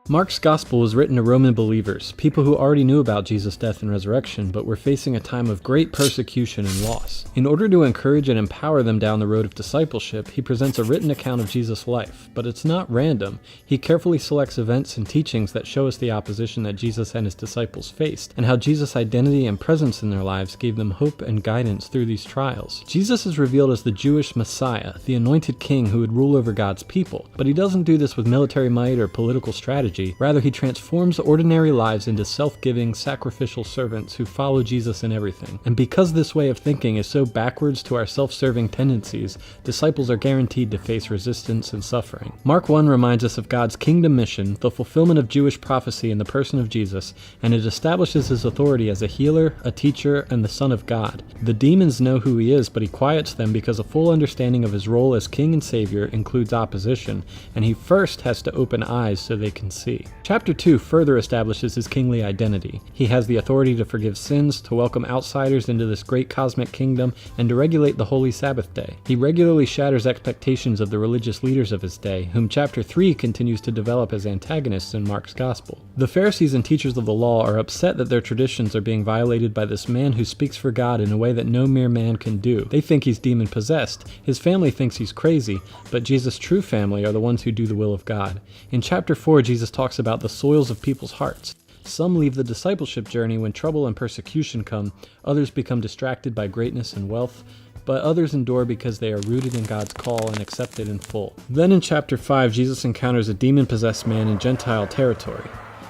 Mark's Gospel was written to Roman believers, people who already knew about Jesus' death and resurrection, but were facing a time of great persecution and loss. In order to encourage and empower them down the road of discipleship, he presents a written account of Jesus' life, but it's not random. He carefully selects events and teachings that show us the opposition that Jesus and his disciples faced, and how Jesus' identity and presence in their lives gave them hope and guidance through these trials. Jesus is revealed as the Jewish Messiah, the anointed king who would rule over God's people, but he doesn't do this with military might or political strategy. Rather, he transforms ordinary lives into self-giving, sacrificial servants who follow Jesus in everything. And because this way of thinking is so backwards to our self-serving tendencies, disciples are guaranteed to face resistance and suffering. Mark 1 reminds us of God's kingdom mission, the fulfillment of Jewish prophecy in the person of Jesus, and it establishes his authority as a healer, a teacher, and the Son of God. The demons know who he is, but he quiets them because a full understanding of his role as King and Savior includes opposition, and he first has to open eyes so they can see. Chapter 2 further establishes his kingly identity. He has the authority to forgive sins, to welcome outsiders into this great cosmic kingdom, and to regulate the holy Sabbath day. He regularly shatters expectations of the religious leaders of his day, whom chapter 3 continues to develop as antagonists in Mark's Gospel. The Pharisees and teachers of the law are upset that their traditions are being violated by this man who speaks for God in a way that no mere man can do. They think he's demon-possessed. His family thinks he's crazy, but Jesus' true family are the ones who do the will of God. In chapter 4, Jesus talks about the soils of people's hearts. Some leave the discipleship journey when trouble and persecution come, others become distracted by greatness and wealth, but others endure because they are rooted in God's call and accept it in full. Then in chapter 5, Jesus encounters a demon-possessed man in Gentile territory.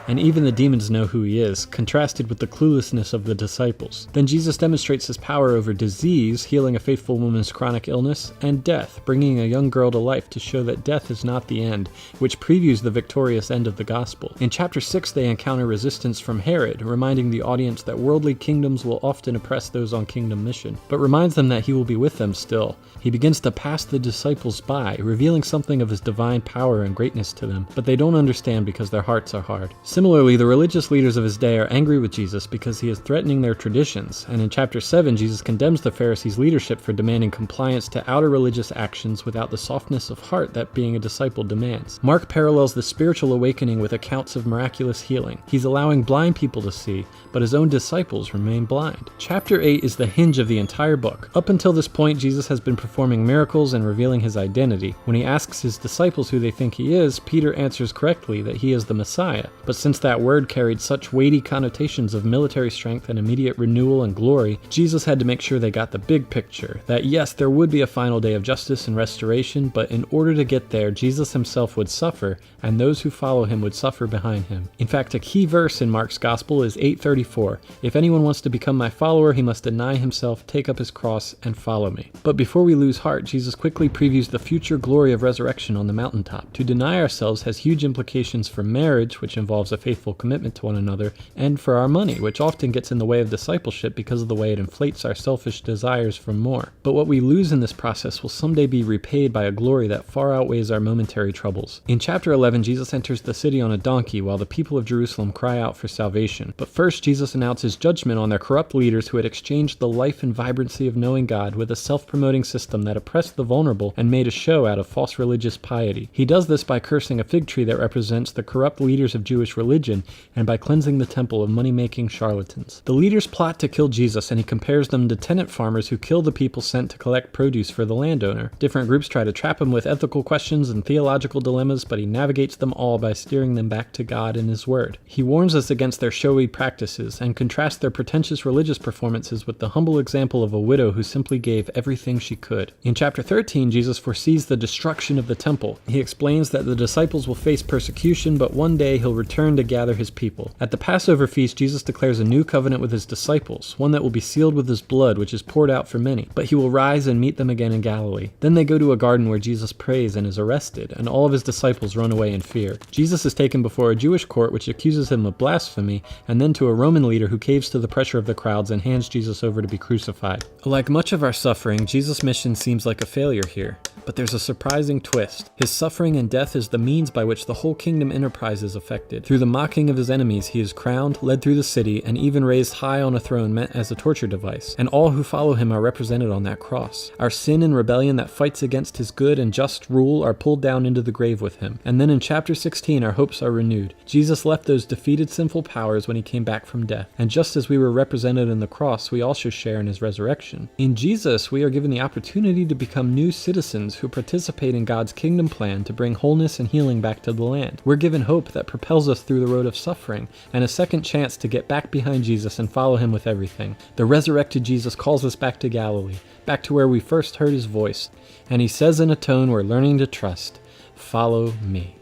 And even the demons know who he is, contrasted with the cluelessness of the disciples. Then Jesus demonstrates his power over disease, healing a faithful woman's chronic illness, and death, bringing a young girl to life to show that death is not the end, which previews the victorious end of the gospel. In chapter 6, they encounter resistance from Herod, reminding the audience that worldly kingdoms will often oppress those on kingdom mission, but reminds them that he will be with them still. He begins to pass the disciples by, revealing something of his divine power and greatness to them, but they don't understand because their hearts are hard. Similarly, the religious leaders of his day are angry with Jesus because he is threatening their traditions, and in chapter 7, Jesus condemns the Pharisees' leadership for demanding compliance to outer religious actions without the softness of heart that being a disciple demands. Mark parallels the spiritual awakening with accounts of miraculous healing. He's allowing blind people to see, but his own disciples remain blind. Chapter 8 is the hinge of the entire book. Up until this point, Jesus has been performing miracles and revealing his identity. When he asks his disciples who they think he is, Peter answers correctly that he is the Messiah, but since that word carried such weighty connotations of military strength and immediate renewal and glory, Jesus had to make sure they got the big picture, that yes, there would be a final day of justice and restoration, but in order to get there, Jesus himself would suffer, and those who follow him would suffer behind him. In fact, a key verse in Mark's Gospel is 8:34. If anyone wants to become my follower, he must deny himself, take up his cross, and follow me. But before we lose heart, Jesus quickly previews the future glory of resurrection on the mountaintop. To deny ourselves has huge implications for marriage, which involves a faithful commitment to one another, and for our money, which often gets in the way of discipleship because of the way it inflates our selfish desires for more. But what we lose in this process will someday be repaid by a glory that far outweighs our momentary troubles. In chapter 11, Jesus enters the city on a donkey while the people of Jerusalem cry out for salvation. But first, Jesus announces judgment on their corrupt leaders who had exchanged the life and vibrancy of knowing God with a self-promoting system that oppressed the vulnerable and made a show out of false religious piety. He does this by cursing a fig tree that represents the corrupt leaders of Jewish religion and by cleansing the temple of money-making charlatans. The leaders plot to kill Jesus, and he compares them to tenant farmers who kill the people sent to collect produce for the landowner. Different groups try to trap him with ethical questions and theological dilemmas, but he navigates them all by steering them back to God and his word. He warns us against their showy practices and contrasts their pretentious religious performances with the humble example of a widow who simply gave everything she could. In chapter 13, Jesus foresees the destruction of the temple. He explains that the disciples will face persecution, but one day he'll return to gather his people. At the Passover feast, Jesus declares a new covenant with his disciples, one that will be sealed with his blood, which is poured out for many. But he will rise and meet them again in Galilee. Then they go to a garden where Jesus prays and is arrested, and all of his disciples run away in fear. Jesus is taken before a Jewish court which accuses him of blasphemy, and then to a Roman leader who caves to the pressure of the crowds and hands Jesus over to be crucified. Like much of our suffering, Jesus' mission seems like a failure here. But there's a surprising twist. His suffering and death is the means by which the whole kingdom enterprise is affected. Through Through the mocking of his enemies, he is crowned, led through the city, and even raised high on a throne meant as a torture device. And all who follow him are represented on that cross. Our sin and rebellion that fights against his good and just rule are pulled down into the grave with him. And then in chapter 16, our hopes are renewed. Jesus left those defeated sinful powers when he came back from death. And just as we were represented in the cross, we also share in his resurrection. In Jesus, we are given the opportunity to become new citizens who participate in God's kingdom plan to bring wholeness and healing back to the land. We're given hope that propels us through the road of suffering, and a second chance to get back behind Jesus and follow him with everything. The resurrected Jesus calls us back to Galilee, back to where we first heard his voice, and he says in a tone we're learning to trust, "Follow me."